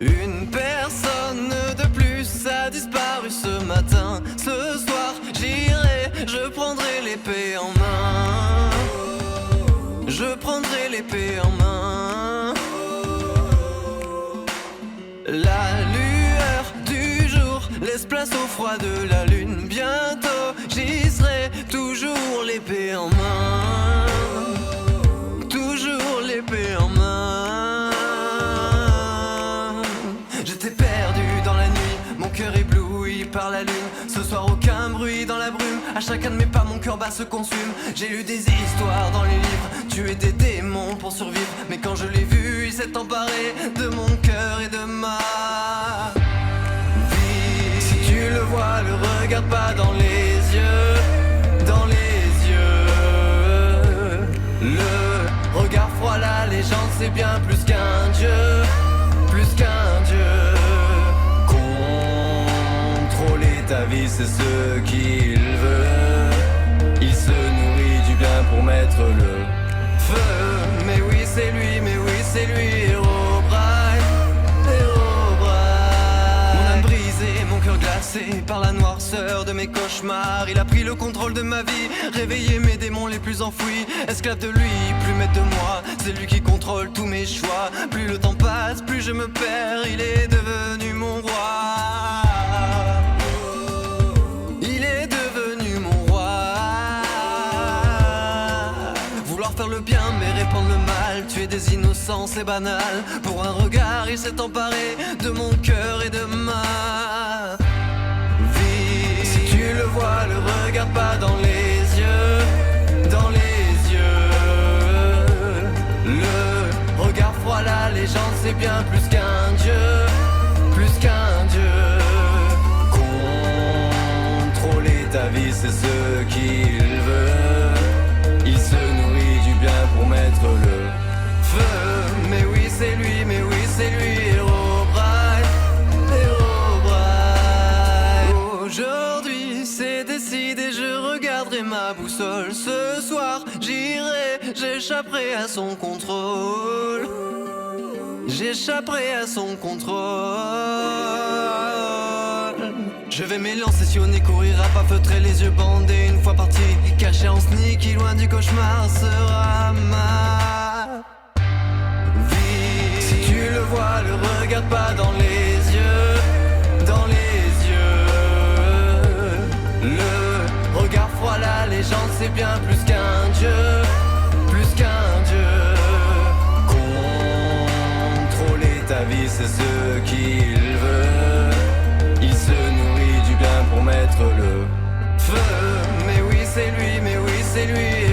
Une personne de plus a disparu ce matin. Ce soir j'irai, je prendrai l'épée en main. Je prendrai l'épée en main. La lueur du jour laisse place au froid de la lune. Bientôt j'y serai, toujours l'épée en main. Toujours l'épée en main. J'étais perdu dans la nuit, mon cœur ébloui par la lune. Ce soir aucun bruit dans la brume, à chacun de mes pas mon cœur bat se consume. J'ai lu des histoires dans les livres, tuer des démons pour survivre. Mais quand je l'ai vu, il s'est emparé de mon cœur et de ma vie. Si tu le vois, le regarde pas dans les yeux, dans les yeux. Le regard froid, la légende, c'est bien plus qu'un dieu, plus qu'un dieu. Contrôler ta vie, c'est ce qu'il veut. Il se nourrit du bien pour mettre le feu. Mais oui, c'est lui, mais oui, c'est lui, Herobrine, Herobrine. Mon âme brisée, mon cœur glacé par la noirceur de mes cauchemars. Il a pris le contrôle de ma vie, réveillé mes démons les plus enfouis. Esclave de lui, plus maître de moi, c'est lui qui contrôle tous mes choix. Plus le temps passe, plus je me perds, il est devenu mon roi. Il est devenu mon roi. Vouloir faire le bien mais répandre le mal, tuer des innocents c'est banal. Pour un regard il s'est emparé de mon cœur et de ma vie. Si tu le vois, le regarde pas dans les yeux, dans les yeux. Le regard froid, la légende, c'est bien plus qu'un dieu, plus qu'un dieu. Contrôler ta vie, c'est ce qu'il veut. Il se nourrit du bien pour mettre le feu. Mais oui, c'est lui, mais oui, c'est lui, Herobrine, Herobrine. Aujourd'hui, c'est décidé, je regarderai ma boussole. Ce soir, j'irai, j'échapperai à son contrôle. J'échapperai à son contrôle. Je vais m'élancer, sillonner, courir à pas feutrer, les yeux bandés. Une fois parti, caché en sneaky, loin du cauchemar sera ma vie. Si tu le vois, le regarde pas dans les yeux, dans les yeux. Le regard froid, la légende, c'est bien plus qu'un dieu, plus qu'un dieu. Contrôler ta vie, c'est ce qu'il veut. Il se nourrit du bien pour mettre le feu. Mais oui, c'est lui, mais oui, c'est lui.